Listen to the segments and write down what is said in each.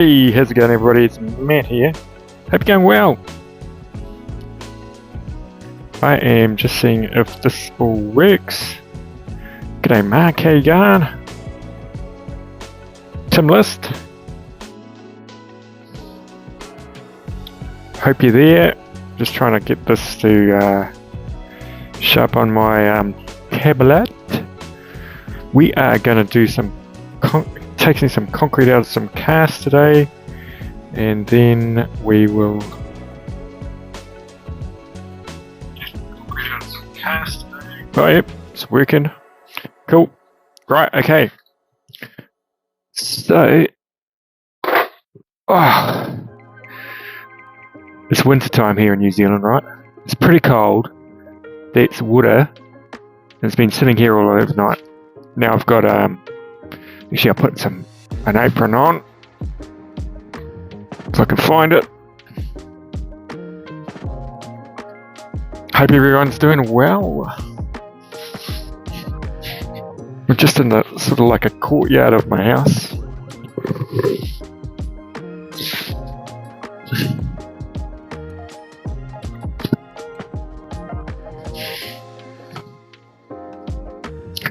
Hey, how's it going everybody? It's Matt here. Hope you're going well. I am just seeing if this all works. G'day Mark, how you going? Tim List. Hope you're there. Just trying to get this to show up on my tablet. We are going to do some taking some concrete out of some cast today, and then we will oh yep, it's working. Cool. Right, okay. So it's winter time here in New Zealand, right? It's pretty cold. That's water. It's been sitting here all overnight. Now I've got actually, I'll put an apron on if I can find it. Hope everyone's doing well. We're just in the sort of like a courtyard of my house.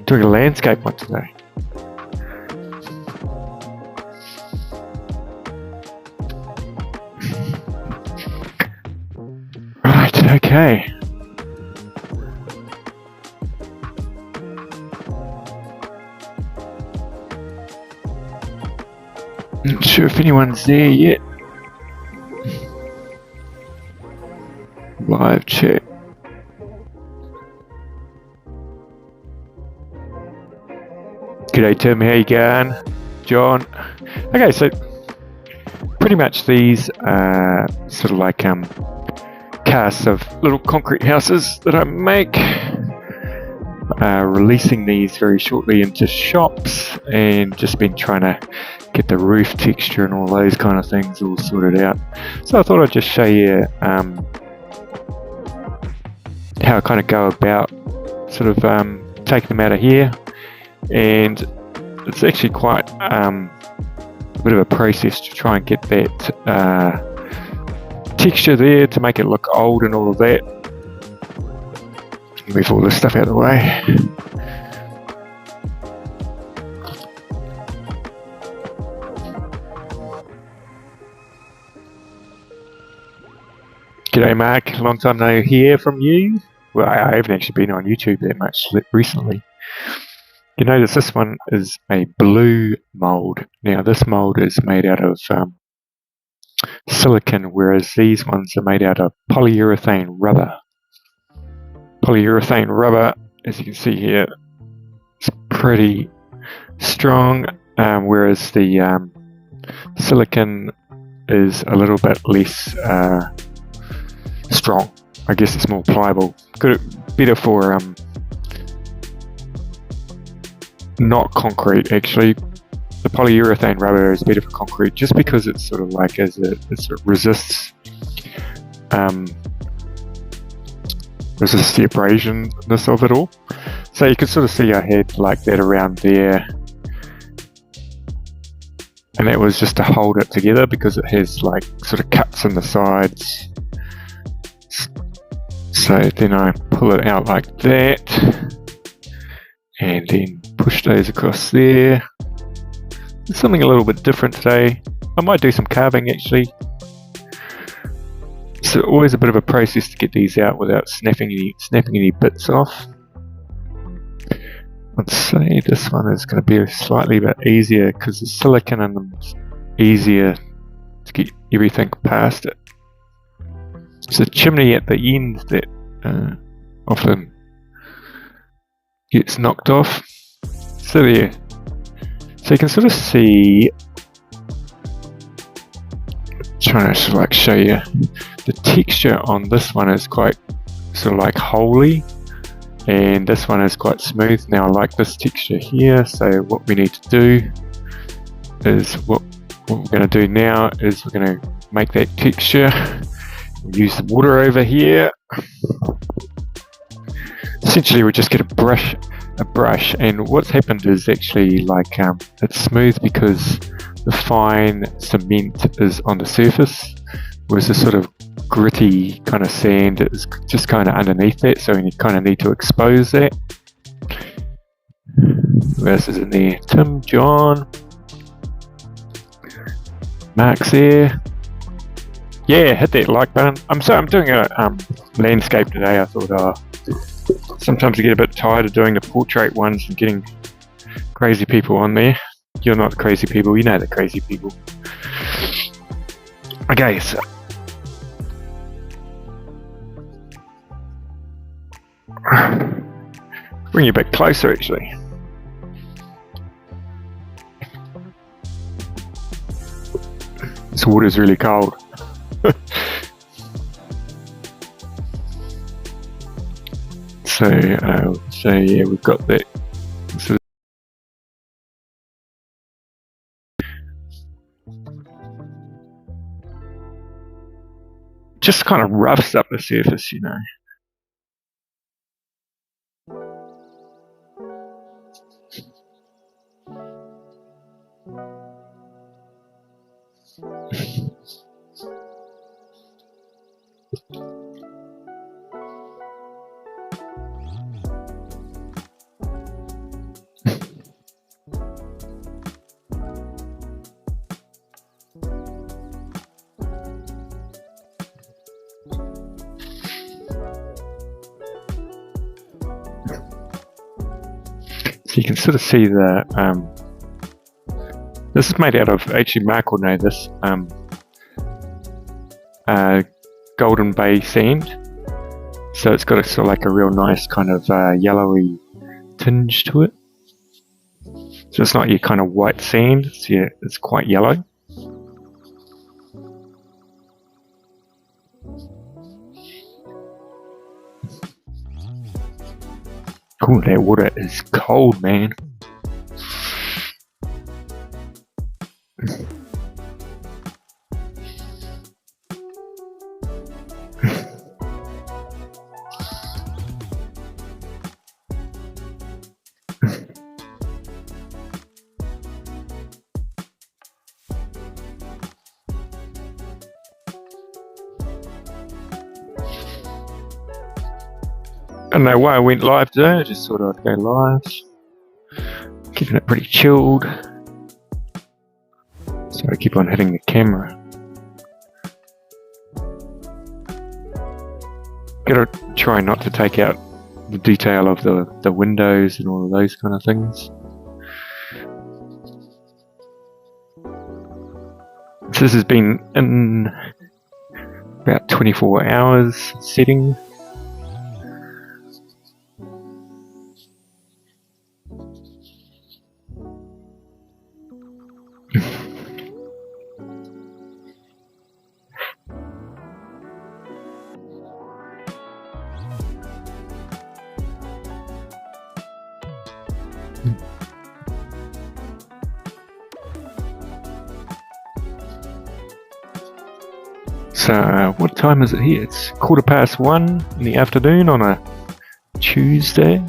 Doing a landscape one today. Right, okay. Not sure if anyone's there yet. Live chat. G'day Tim, how you going? John. Okay, so pretty much these are sort of like casts of little concrete houses that I make. Releasing these very shortly into shops, and just been trying to get the roof texture and all those kind of things all sorted out. So I thought I'd just show you how I kind of go about sort of taking them out of here. And it's actually quite a bit of a process to try and get that texture there to make it look old and all of that. Move all this stuff out of the way. G'day Mark, long time no hear from you. Well, I haven't actually been on YouTube that much recently. You notice this one is a blue mould. Now this mould is made out of silicon, whereas these ones are made out of polyurethane rubber. Polyurethane rubber, as you can see here, is pretty strong, whereas the silicon is a little bit less strong. I guess it's more pliable. Better for not concrete, actually. The polyurethane rubber is better for concrete just because it's sort of like it resists the abrasionness of it all. So you can sort of see I had like that around there, and that was just to hold it together because it has like sort of cuts in the sides. So then I pull it out like that and then push those across there. It's something a little bit different today. I might do some carving actually. It's always a bit of a process to get these out without snapping any bits off. I'd say this one is going to be slightly a bit easier because the silicon in them is easier to get everything past it. It's a chimney at the end that often gets knocked off. So there. So you can sort of see, trying to sort of like show you, the texture on this one is quite sort of like holy, and this one is quite smooth. Now I like this texture here, so what we need to do is what we're going to do now is we're going to make that texture. Use the water over here. Essentially we just get a brush, and what's happened is actually like it's smooth because the fine cement is on the surface, whereas the sort of gritty kind of sand is just kind of underneath that, so you kind of need to expose that. Who else is in there? Tim, John, Mark's there. Yeah, hit that like button. I'm doing a landscape today. I thought sometimes I get a bit tired of doing the portrait ones and getting crazy people on there. You're not the crazy people, you know the crazy people. Okay, so bring you a bit closer actually. This water's really cold. So yeah, we've got that. So just kind of roughs up the surface, you know. So you can sort of see the this is made out of, actually Mark will know this, Golden Bay sand. So it's got a sort of like a real nice kind of yellowy tinge to it. So it's not your kind of white sand, it's quite yellow. Ooh, that water is cold, man. I don't know why I went live today, I just thought I'd go live. Keeping it pretty chilled. So I keep on hitting the camera. Gotta try not to take out the detail of the windows and all of those kind of things. So this has been in about 24 hours setting. So what time is it here? It's 1:15 in the afternoon on a Tuesday.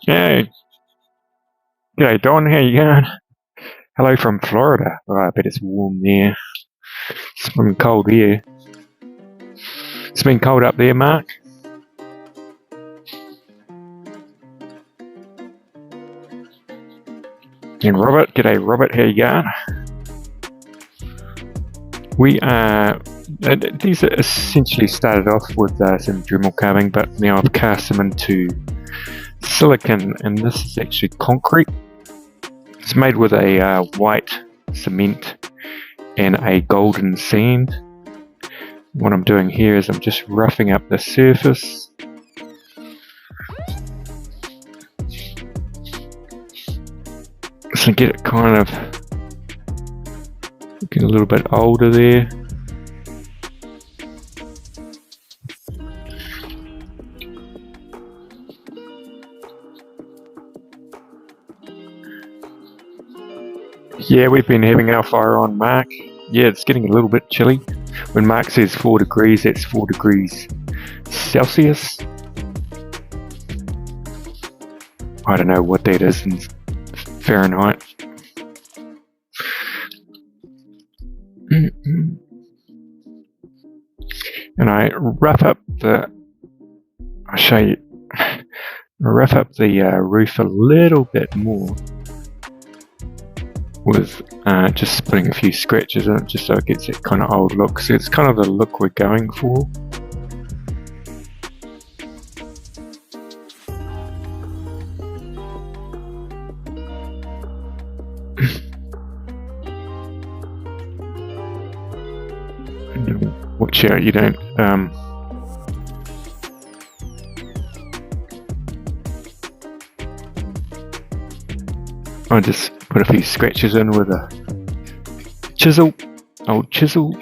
Hey, g'day Don, how you going? Hello from Florida. Oh, I bet it's warm there. It's been cold here. It's been cold up there, Mark. And Robert, g'day Robert, how you going? We are, these are essentially started off with some Dremel carving, but now I've cast them into silicon, and this is actually concrete. It's made with a white cement and a golden sand. What I'm doing here is I'm just roughing up the surface. So get it kind of looking a little bit older there. Yeah, we've been having our fire on, Mark. Yeah, it's getting a little bit chilly. When Mark says 4 degrees, that's 4 degrees Celsius. I don't know what that is in Fahrenheit. And I rough up the, I'll show you, I rough up the roof a little bit more with just putting a few scratches in it, just so it gets that kind of old look. So it's kind of the look we're going for. Watch out you don't I just put a few scratches in with a chisel, old chisel.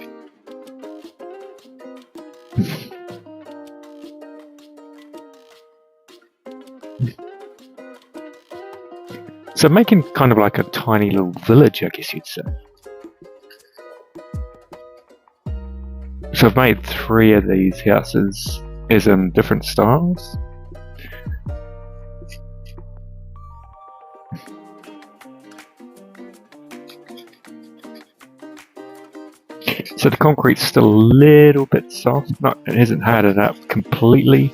So making kind of like a tiny little village, I guess you'd say. So I've made 3 of these houses as in different styles. So the concrete's still a little bit soft, it hasn't hardened up completely.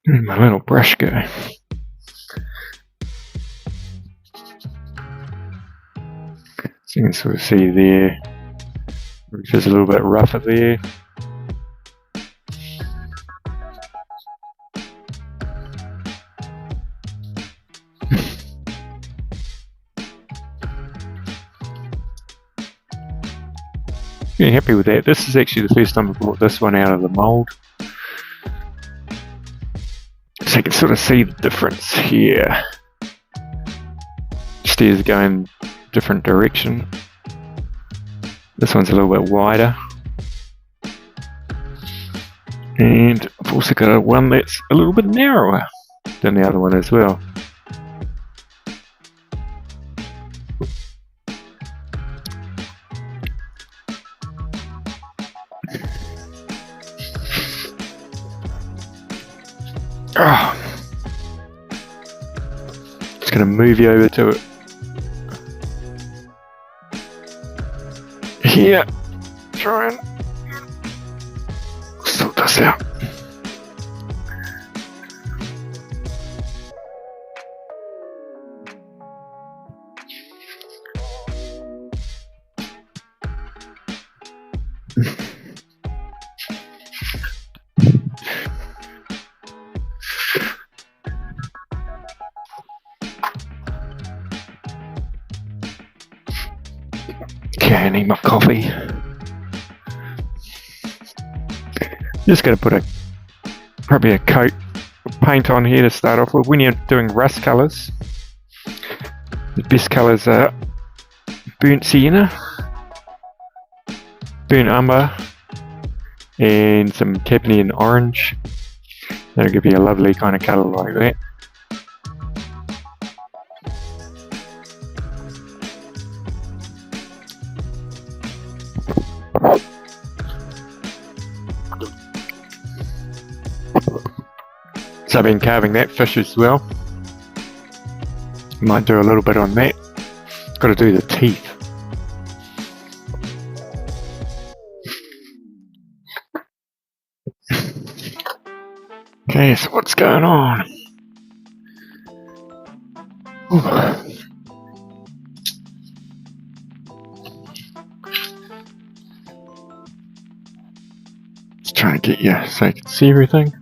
My little brush guy. So you can sort of see there, roof is a little bit rougher there. Getting happy with that. This is actually the first time I brought this one out of the mould. So you can sort of see the difference here. Stairs going different direction. This one's a little bit wider. And I've also got one that's a little bit narrower than the other one as well. Just going to move you over to it. Here, try and sort this out. Okay, I need my coffee. Just going to put probably a coat of paint on here to start off with. When you're doing rust colours, the best colours are burnt sienna, burnt umber, and some cadmium orange. That'll give you a lovely kind of colour like that. So I've been carving that fish as well. Might do a little bit on that. Got to do the teeth. Okay, so what's going on? Ooh. Let's try and get you so you can see everything.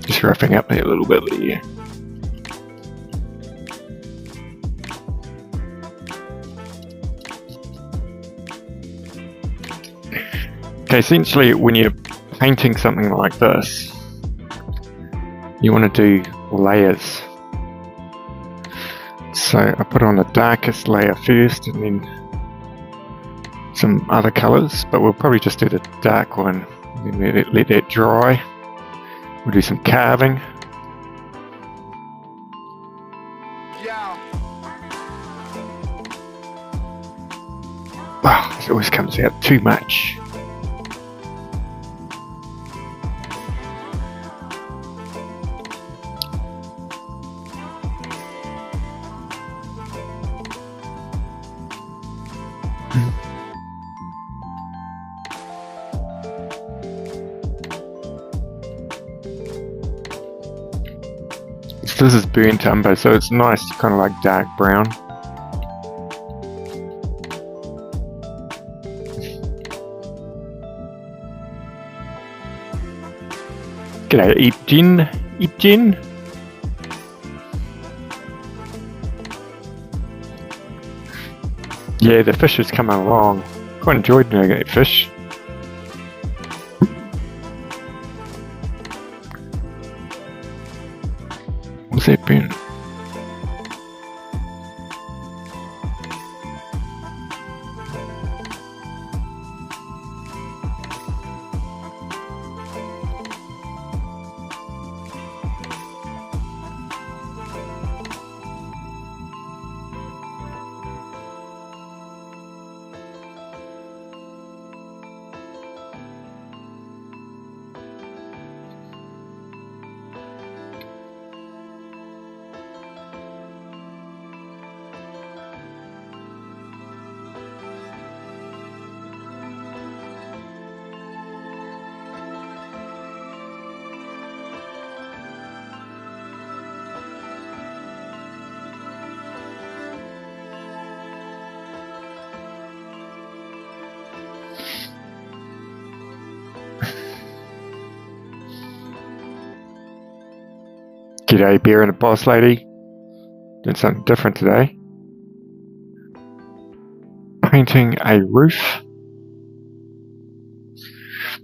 Just roughing up there a little bit there. Okay, essentially when you're painting something like this, you want to do layers. So I put on the darkest layer first and then some other colours, but we'll probably just do the dark one and then let that dry. We'll do some carving. Wow, it always comes out too much. So this is burnt umber, so it's nice, kind of like dark brown. G'day, Eepjin. Yeah, the fish is coming along. Quite enjoyed doing that fish. What's that been? G'day, Bear and a Boss Lady. Doing something different today. Painting a roof.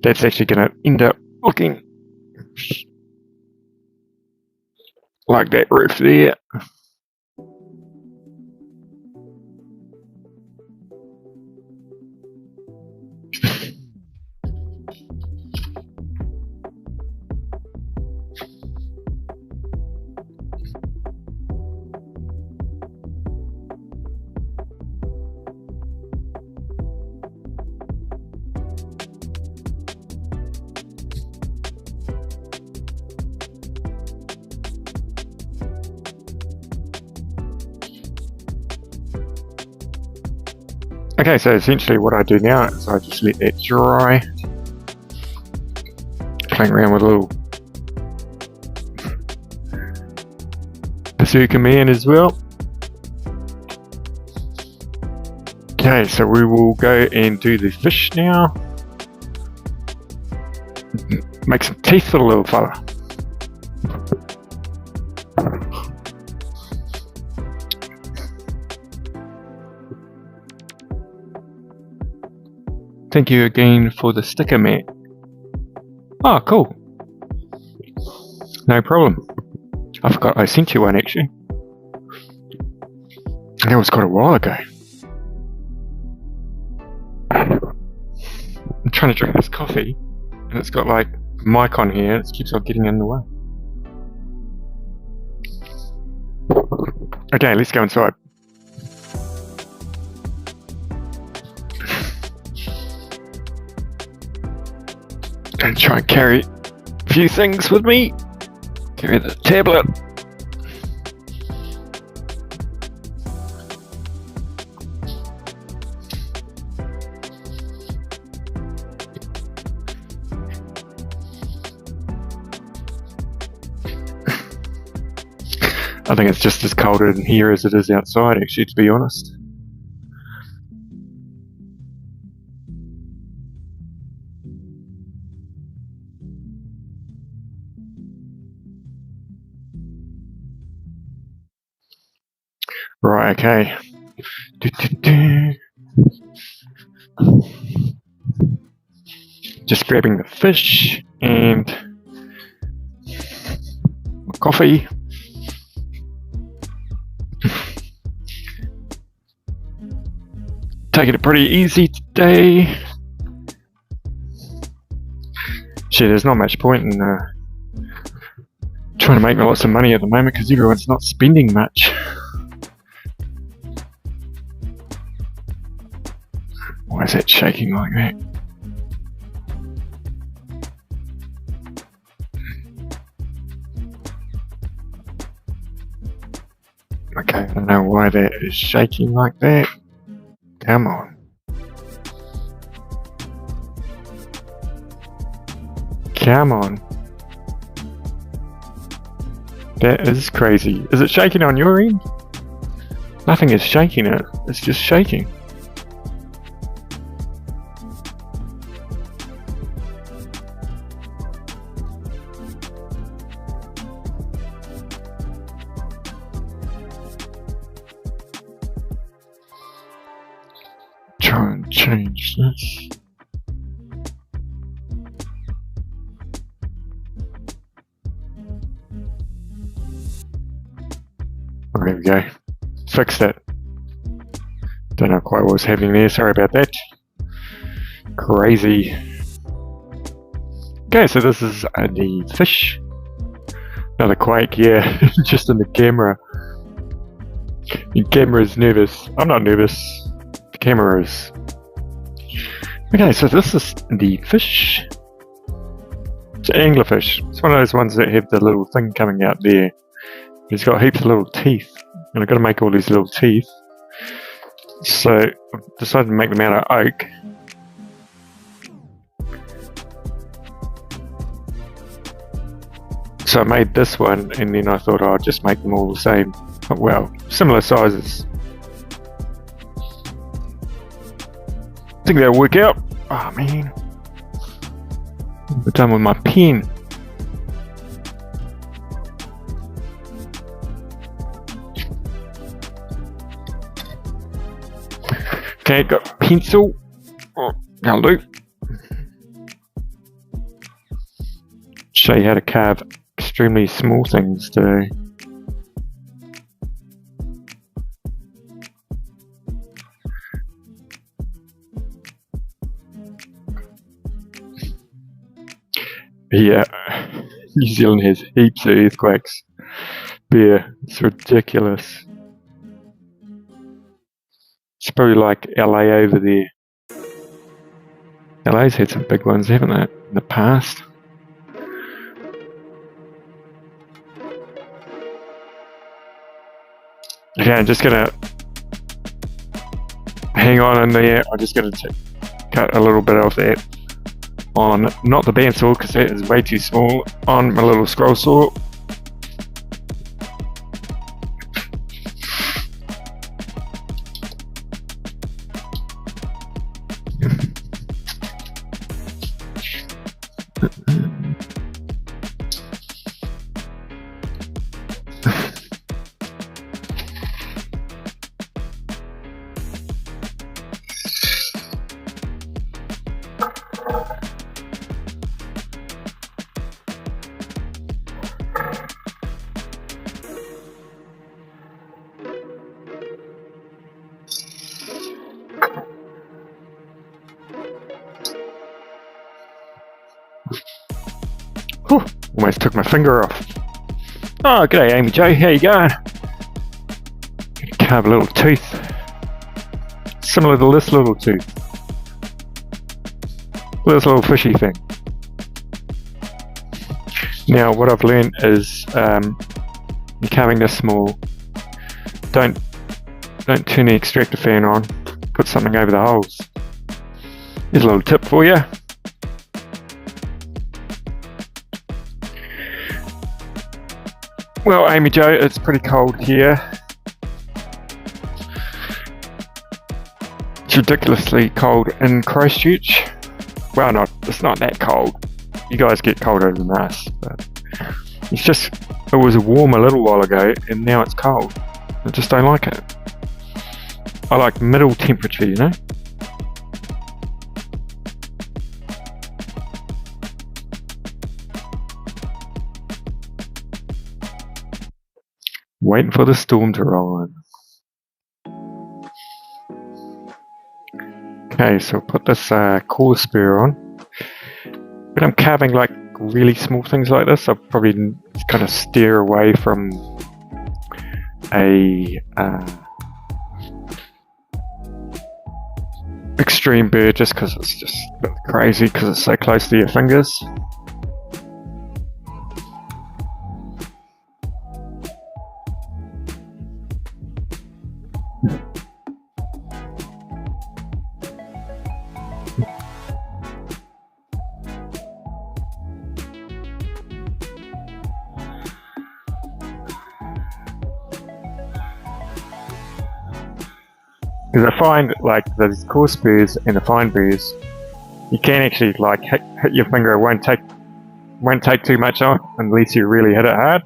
That's actually going to end up looking like that roof there. Okay, so essentially what I do now is I just let that dry. Playing around with a little Berserker Man as well. Okay, so we will go and do the fish now. Make some teeth for the little fella. Thank you again for the sticker, Matt. Oh, cool. No problem. I forgot I sent you one actually. That was quite a while ago. I'm trying to drink this coffee and it's got like a mic on here and it keeps on getting in the way. Okay, let's go inside. And try and carry a few things with me. Carry the tablet. I think it's just as cold in here as it is outside, actually, to be honest. Right, okay. Just grabbing the fish and my coffee. Taking it pretty easy today. Shit, there's not much point in trying to make lots of money at the moment because everyone's not spending much. Why is that shaking like that? Okay, I don't know why that is shaking like that. Come on. Come on. That is crazy. Is it shaking on your end? Nothing is shaking it. It's just shaking. Try and change this. Oh, there we go. Fixed it. Don't know quite what was happening there. Sorry about that. Crazy. Okay, so this is the fish. Another quake, yeah. Just in the camera. The camera is nervous. I'm not nervous. The camera is. Okay, so this is the fish. It's an anglerfish. It's one of those ones that have the little thing coming out there. It's got heaps of little teeth. And I've got to make all these little teeth. So I decided to make them out of oak. So I made this one, and then I thought I'd just make them all the same. Well, similar sizes. I think that'll work out. Oh man. I'm done with my pen. Okay, got pencil. Oh, that'll do. Show you how to carve extremely small things today. Yeah, New Zealand has heaps of earthquakes. Yeah, it's ridiculous. It's probably like LA over there. LA's had some big ones, haven't they, in the past? Okay, I'm just gonna hang on in there. I'm just gonna cut a little bit of that on, not the bandsaw because that is way too small, on my little scroll saw. Whew, almost took my finger off. Oh, g'day Amy Jo, how you going? Gonna carve a little tooth. Similar to this little tooth. This little fishy thing. Now what I've learned is carving this small, don't turn the extractor fan on, put something over the holes. Here's a little tip for you. Well, Amy Jo, it's pretty cold here. It's ridiculously cold in Christchurch. Well, it's not that cold. You guys get colder than us, but it's just, it was warm a little while ago and now it's cold. I just don't like it. I like middle temperature, you know? Waiting for the storm to roll in. Okay, so I'll put this core spur on. When I'm carving like really small things like this, I'll probably kind of steer away from a extreme burr just because it's just a bit crazy because it's so close to your fingers. Because I find like those coarse burrs and the fine burrs, you can actually like hit your finger. It won't take too much on unless you really hit it hard.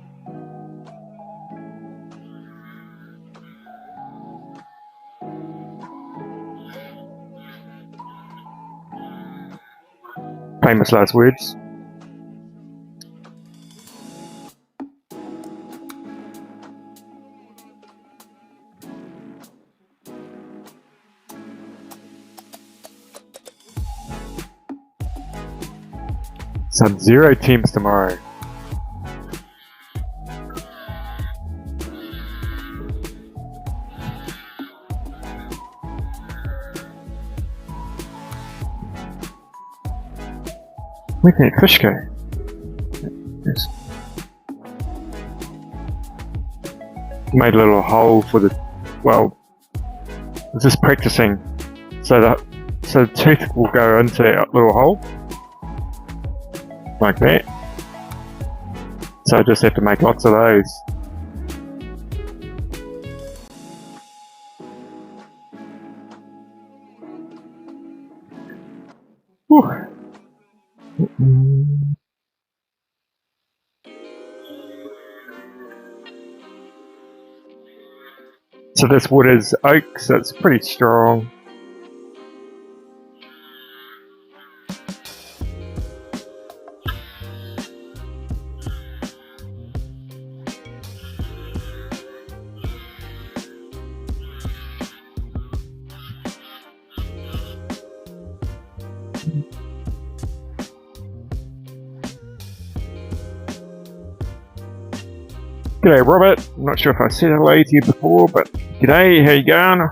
Famous last words. Sub-Zero teams tomorrow. Where'd that fish go? Yes. Made a little hole for the, well, I was just practicing so the tooth will go into that little hole. Like that. So I just have to make lots of those. Whew. So this wood is oak, so it's pretty strong. G'day Robert, I'm not sure if I said hello to you before, but g'day, how you going?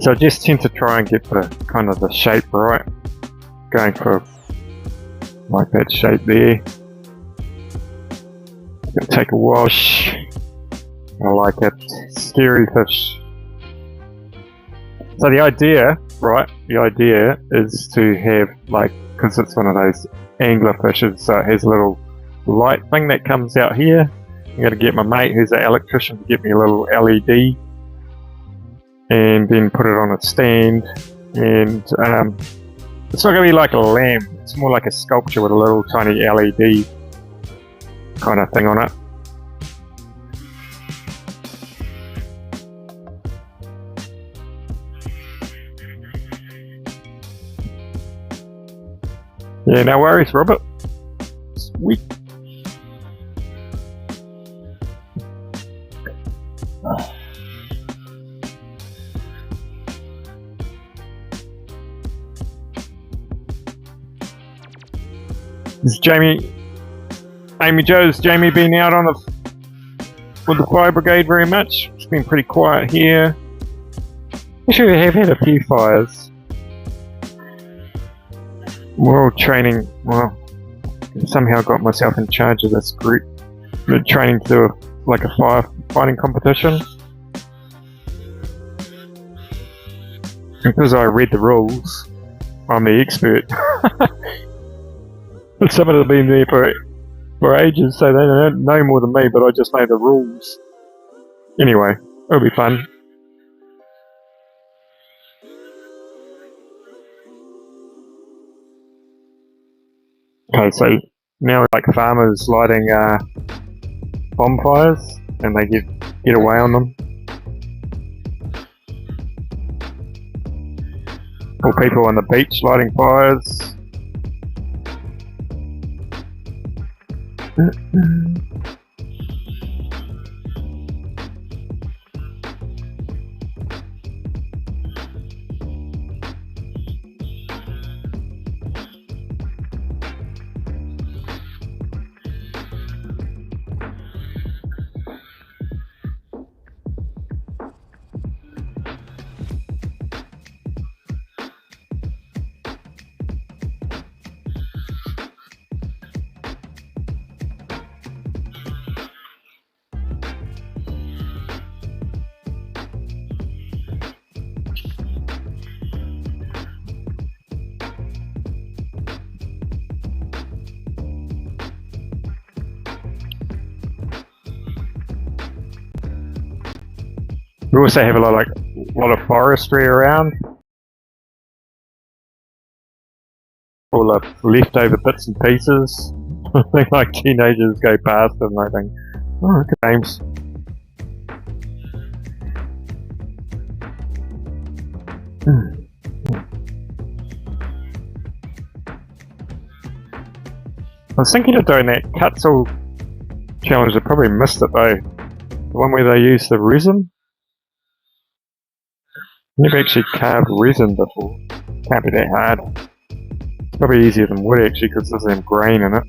So I just tend to try and get the kind of the shape right, going for like that shape there. It's gonna take a while. I like it. Scary fish. So the idea, right? The idea is to have like, because it's one of those angler fishes, so it has a little light thing that comes out here. I'm gonna get my mate who's an electrician to get me a little LED, and then put it on a stand. And it's not gonna be like a lamp. It's more like a sculpture with a little tiny LED kind of thing on it. Yeah, no worries, Robert. Sweet. Is Amy Jo's Jamie been out on with the fire brigade very much? It's been pretty quiet here. Actually, we have had a few fires. We're all training. Well, somehow got myself in charge of this group They're training to do like a firefighting competition. Because I read the rules, I'm the expert. Some of them have been there for ages, so they don't know more than me, but I just know the rules. Anyway, it'll be fun. Okay, so now like farmers lighting bonfires, and they get away on them. Or people on the beach lighting fires. We also have a lot of forestry around. All the leftover bits and pieces. I think like teenagers go past and they think, oh, look at James. I was thinking of doing that Cutzel challenge. I probably missed it though. The one where they use the resin. Never actually carved resin before. Can't be that hard. It's probably easier than wood actually because there's some grain in it.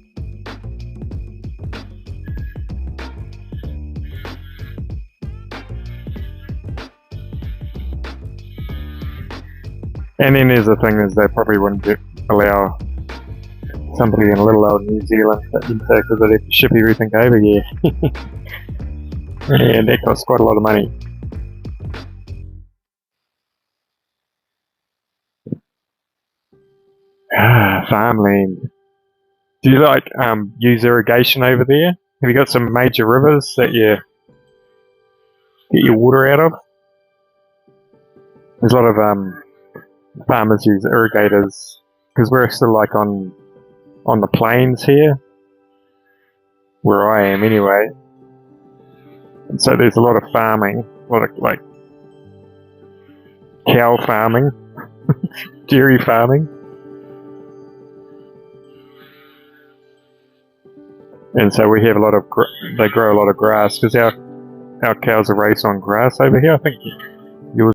And then there's the thing is they probably wouldn't allow somebody in little old New Zealand to enter because they'd have to ship everything over here. And that costs quite a lot of money. Farmland. Do you like use irrigation over there? Have you got some major rivers that you get your water out of? There's a lot of farmers use irrigators because we're still like on the plains here, where I am anyway. And so there's a lot of farming, a lot of like cow farming, dairy farming. And so we have a lot of, they grow a lot of grass because our cows are raised on grass over here. I think yours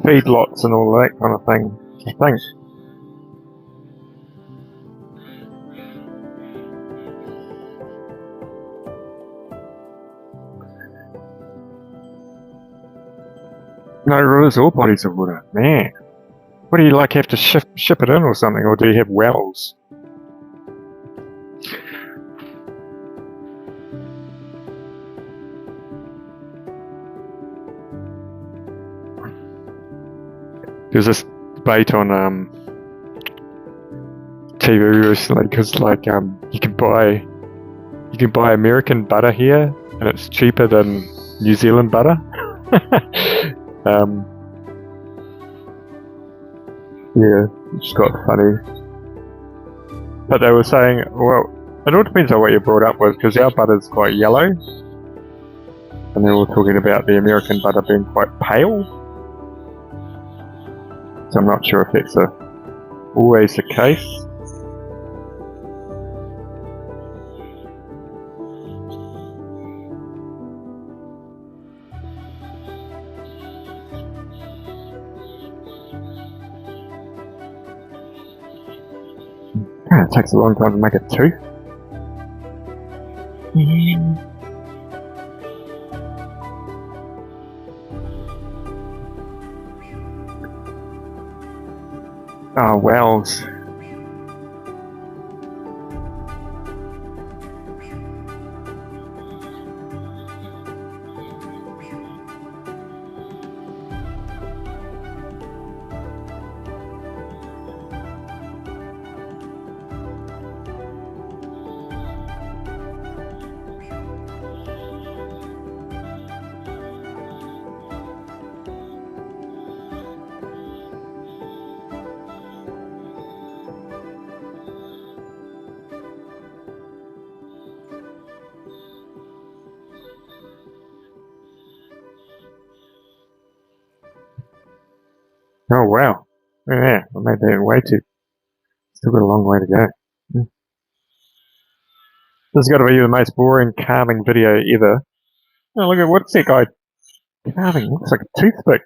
feed lots and all that kind of thing. I think. No rivers or bodies of water, man. What do you like have to ship it in or something, or do you have wells? There's this debate on TV recently because like you can buy American butter here and it's cheaper than New Zealand butter. Yeah, it's quite funny. But they were saying, well, it all depends on what you're brought up with, because our butter's quite yellow. And they were talking about the American butter being quite pale. So I'm not sure if that's always the case. It takes a long time to make a tooth. Oh, wells. Oh wow. Yeah, I made that way too. Still got a long way to go. This has got to be the most boring carving video ever. Oh, look at what's that guy carving? Looks like a toothpick.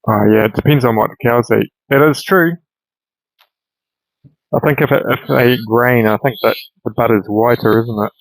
Oh yeah, it depends on what the cows eat. That is true. I think if they eat grain, I think that the butter's whiter, isn't it?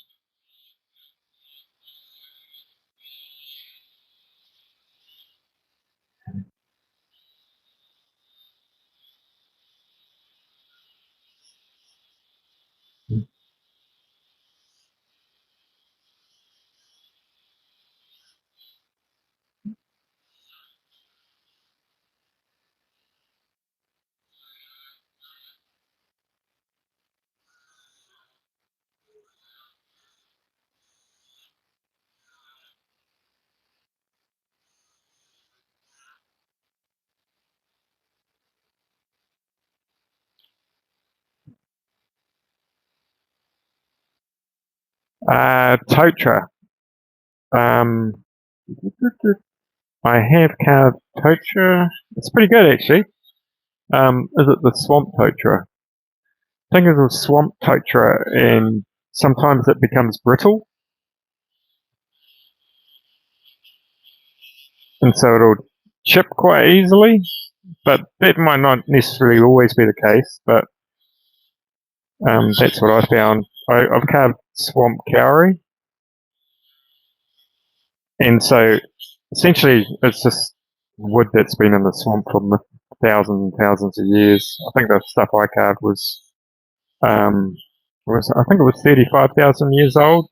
Totra. Um, I have carved Totra. It's pretty good actually. Is it the swamp Totra? I think it's a swamp Totra, and sometimes it becomes brittle, and so it'll chip quite easily. But that might not necessarily always be the case. But that's what I found. I've carved swamp kauri, and so essentially it's just wood that's been in the swamp for thousands and thousands of years. I think the stuff I carved um, was I think it was 35,000 years old,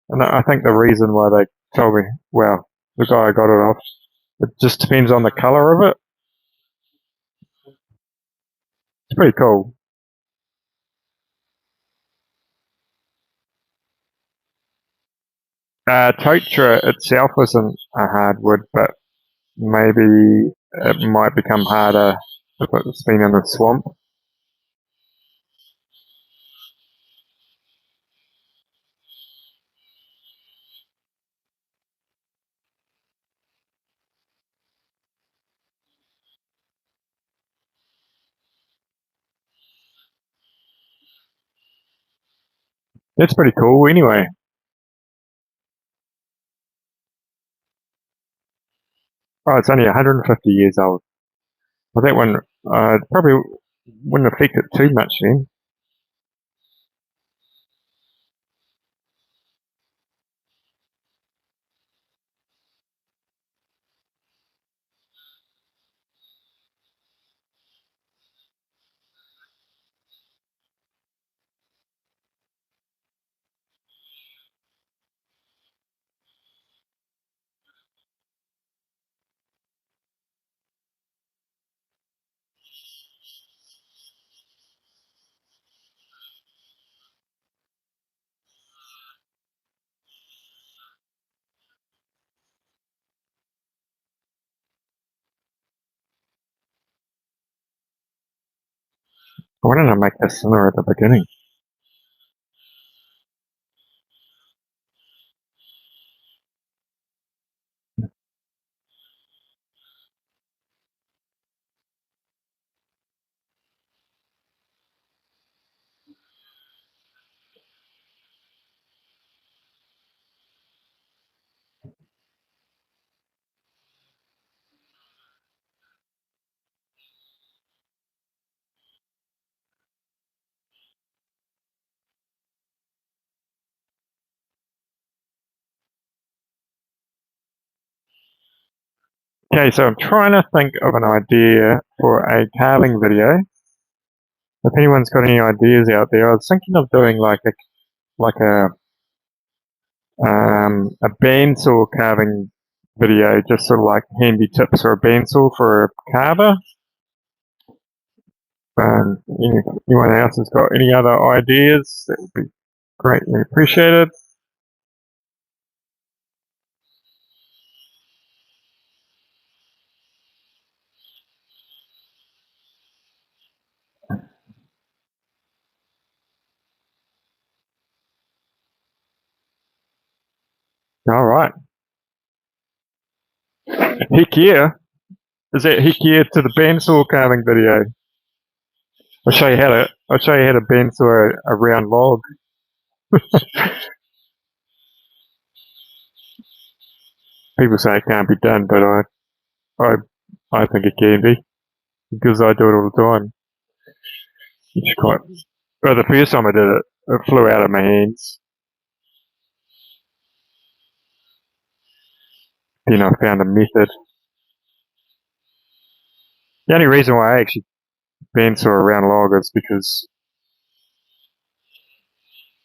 and I think the reason why they told me, well, the guy I got it off, it just depends on the color of it. It's pretty cool. Totra itself isn't a hardwood, but maybe it might become harder if it's been in the swamp. That's pretty cool. Anyway, oh, it's only 150 years old. Well, that one probably wouldn't affect it too much then. Why don't I make this thinner at the beginning? Okay, so I'm trying to think of an idea for a carving video. If anyone's got any ideas out there, I was thinking of doing like a bandsaw carving video, just sort of like handy tips for a bandsaw for a carver. Anyone else has got any other ideas, that would be greatly appreciated. Alright. Heck yeah. Is that heck yeah to the bandsaw carving video? I'll show you how to bandsaw a round log. People say it can't be done, but I think it can be, because I do it all the time. It's quite. Well, the first time I did it, it flew out of my hands. Then I found a method. The only reason why I actually bandsaw a round log is because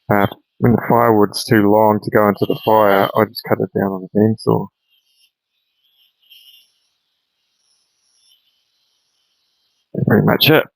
when the firewood's too long to go into the fire, I just cut it down on the bandsaw. That's pretty much it.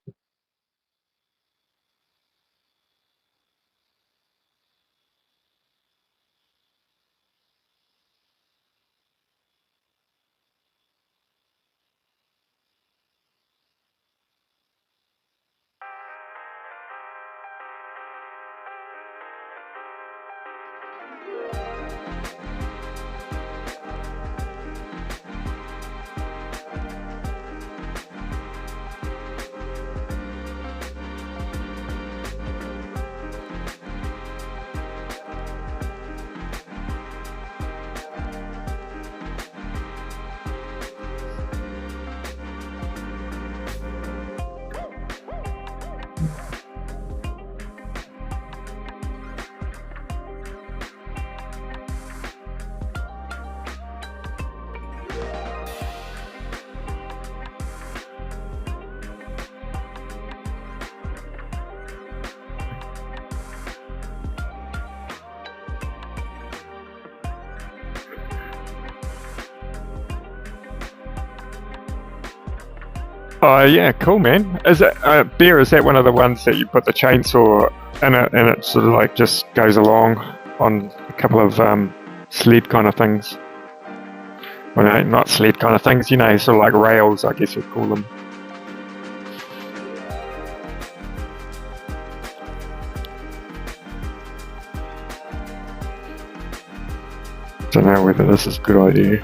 Oh yeah, cool, man. Is that Bear? Is that one of the ones that you put the chainsaw in it, and it sort of like just goes along on a couple of sled kind of things? Well, no, not sled kind of things. You know, sort of like rails, I guess you'd call them. Don't know whether this is a good idea.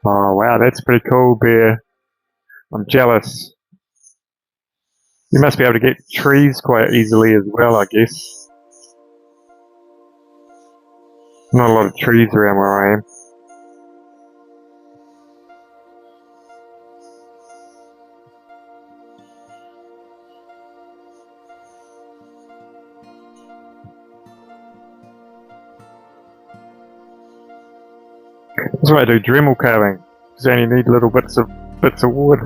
Oh wow, that's pretty cool, Bear. I'm jealous. You must be able to get trees quite easily as well, I guess. Not a lot of trees around where I am. That's why I do Dremel carving, because you only need little bits of wood.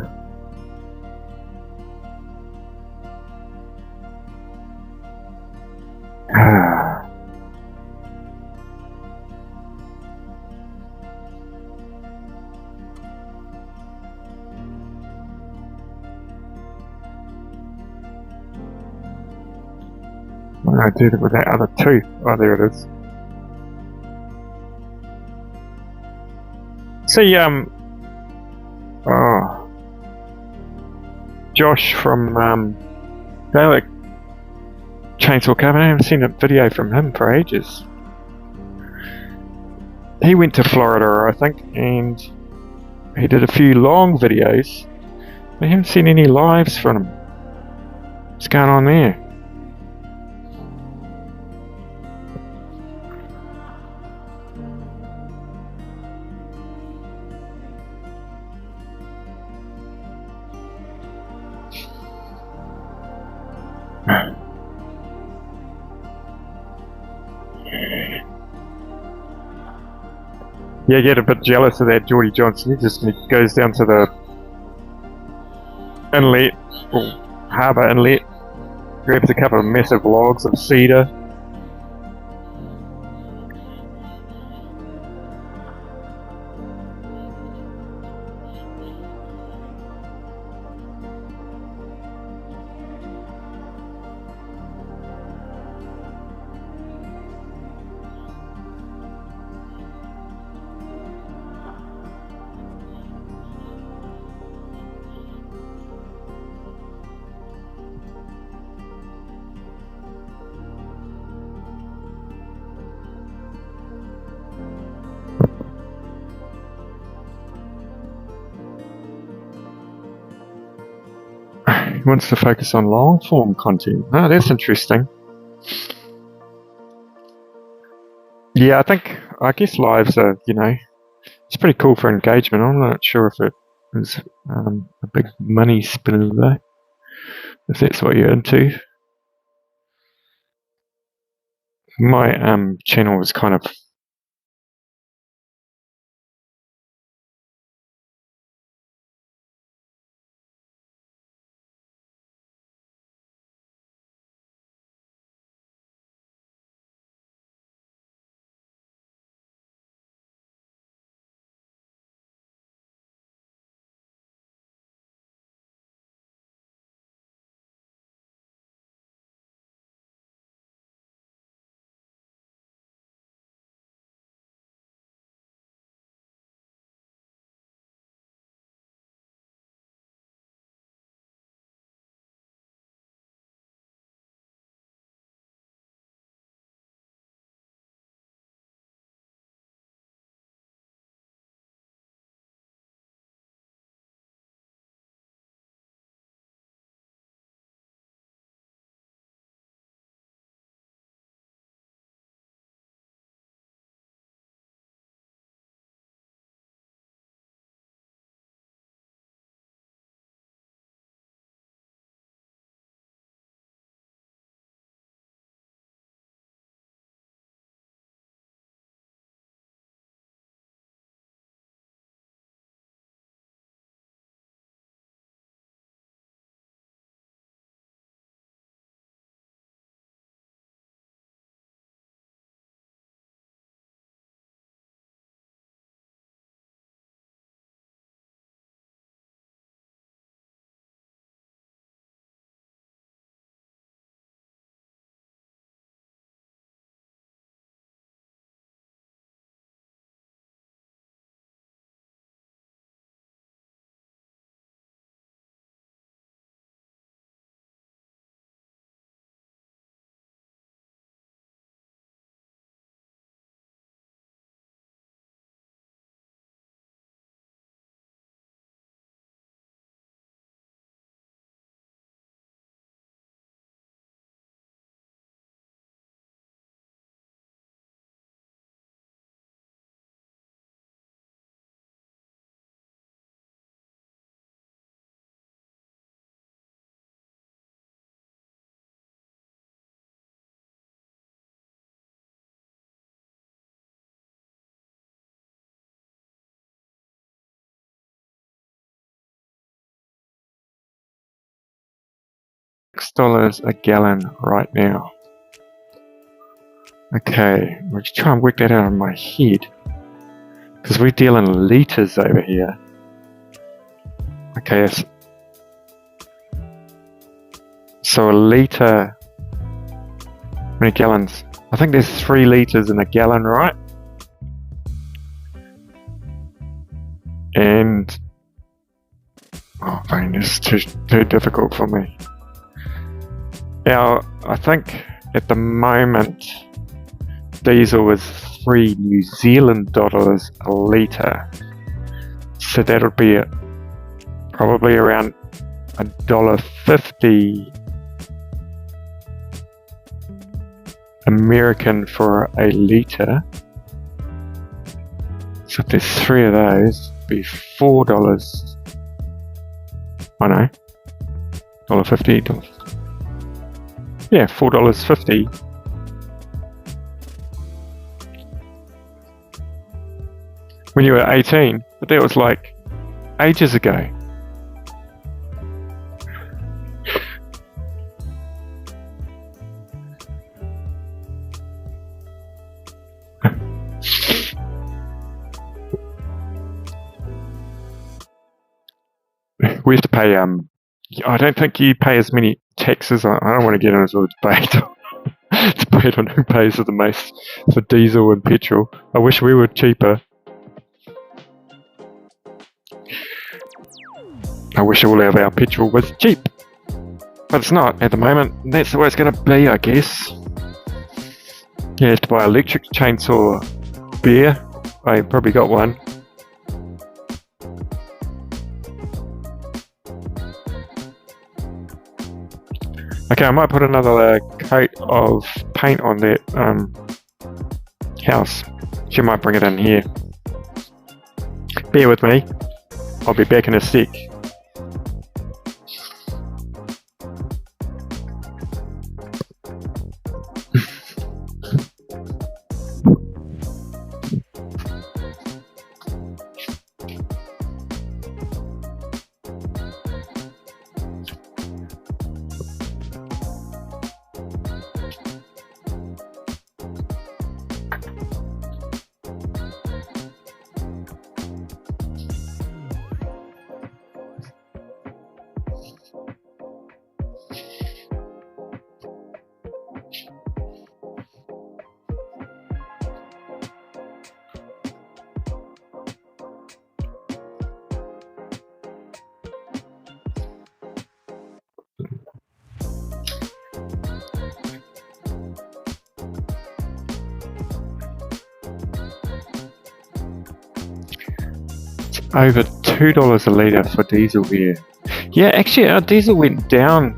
What do I do with that other tooth? Oh, there it is. See, Josh from Dalek Chainsaw Carving, I haven't seen a video from him for ages. He went to Florida, I think, and he did a few long videos. I haven't seen any lives from him. What's going on there? Yeah, get a bit jealous of that Geordie Johnson. He just goes down to the inlet, or harbour inlet, grabs a couple of massive logs of cedar. He wants to focus on long form content. Oh, that's interesting. Yeah, I guess lives are, it's pretty cool for engagement. I'm not sure if it is a big money spinner though, if that's what you're into. My channel was kind of $6 a gallon right now. Okay, we'll try and work that out in my head, because we deal in litres over here. Okay, so a litre, how many gallons? I think there's 3 litres in a gallon, right? And oh man, this is too difficult for me. Now, I think at the moment diesel is 3 New Zealand dollars a litre, so that'll be probably around $1.50 American for a litre. So if there's 3 of those, it'd be $4. I know, $1.50. Yeah, $4.50. when you were 18, but that was like ages ago. We have to pay, I don't think you pay as many taxes. I don't want to get into a debate. Debate on who pays the most for diesel and petrol. I wish we were cheaper. I wish all of our petrol was cheap. But it's not at the moment. That's the way it's going to be, I guess. You have to buy an electric chainsaw, beer. I probably got one. Okay, I might put another coat of paint on that house. She might bring it in here. Bear with me. I'll be back in a sec. Over $2 a litre for diesel here. Yeah, actually our diesel went down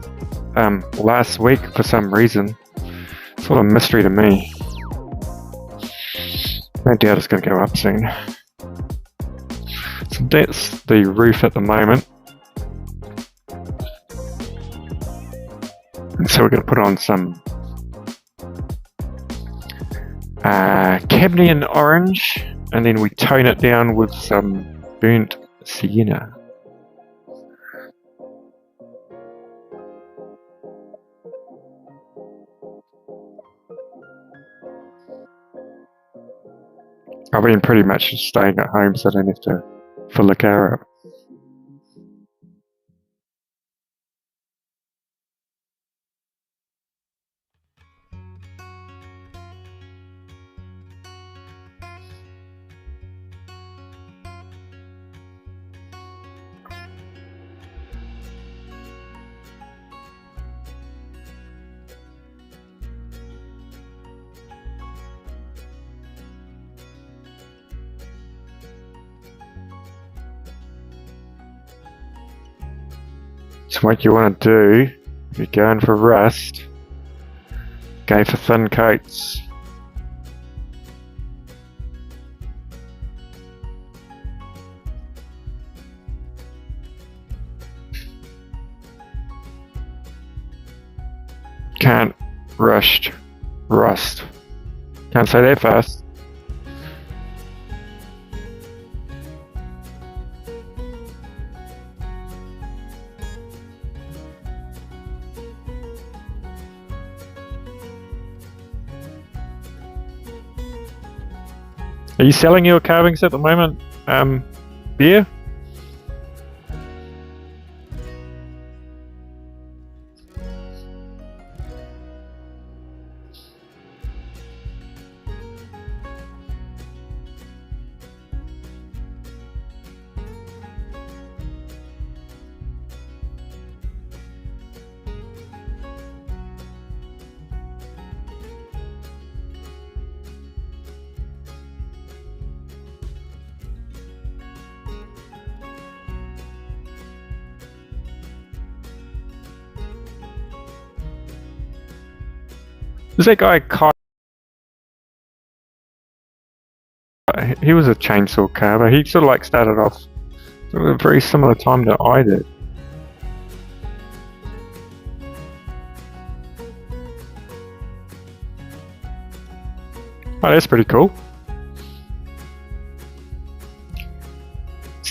last week for some reason. It's all a mystery to me. No doubt it's going to go up soon. So that's the roof at the moment. So we're going to put on some Cadmium orange, and then we tone it down with some burnt sienna. I've been pretty much staying at home so I don't have to fill the car up. So what you want to do, if you're going for rust, go for thin coats. Can't rust. Can't say that fast. Are you selling your carvings at the moment, Beer? There's that guy, he was a chainsaw carver. He sort of like started off at a very similar time that I did. Oh, that's pretty cool.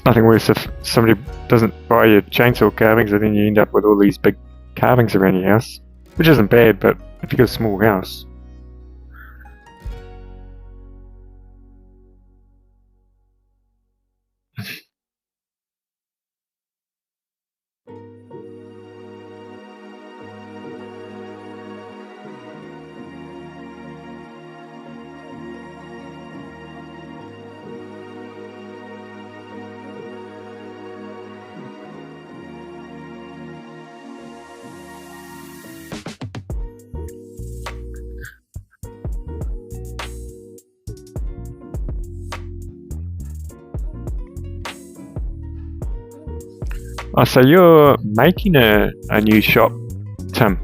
Nothing worse if somebody doesn't buy your chainsaw carvings and then you end up with all these big carvings around your house. Which isn't bad, but if you got a small house. Oh, so you're making a new shop, Tim?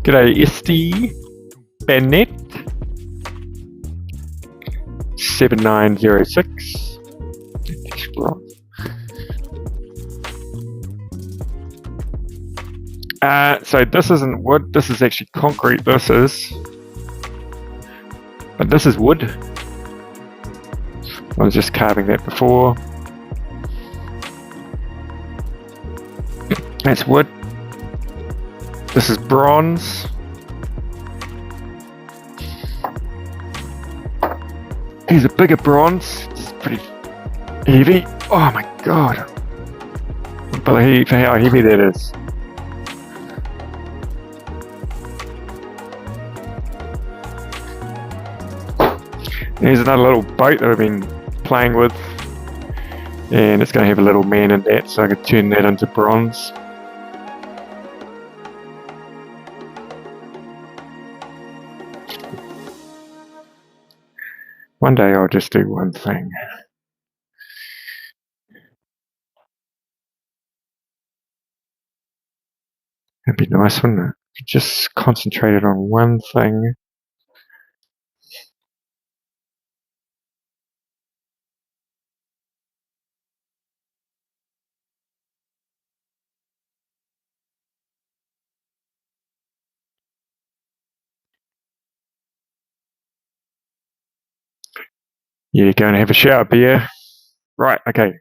G'day, Esty Bennett 7906. So this isn't wood, this is actually concrete, this is. But this is wood. I was just carving that before. That's wood. This is bronze. Here's a bigger bronze. It's pretty heavy. Oh my god. Can't believe how heavy that is. Here's another little boat that I've been playing with, and it's going to have a little man in that, so I can turn that into bronze. One day I'll just do one thing. It'd be nice, wouldn't it? Just concentrated on one thing. Yeah, go and have a shower, beer. Right, okay.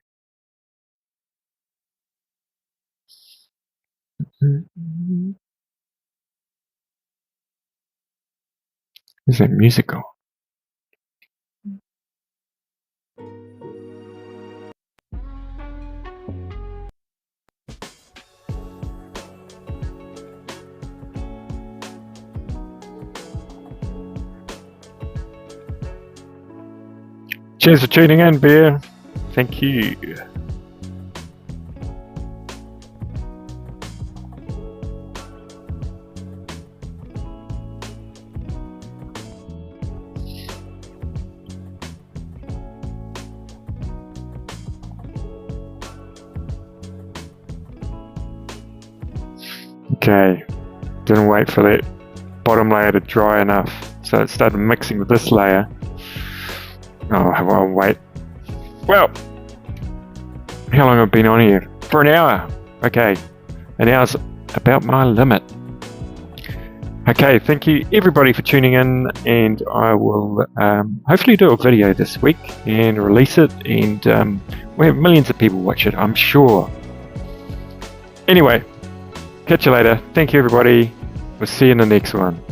Is that musical? Cheers for tuning in, beer. Thank you. Okay, didn't wait for that bottom layer to dry enough, so it started mixing with this layer. Oh, I'll wait. Well, how long have I been on here? For an hour. Okay, an hour's about my limit. Okay, thank you everybody for tuning in, and I will hopefully do a video this week and release it, and we have millions of people watch it, I'm sure. Anyway, catch you later. Thank you everybody. We'll see you in the next one.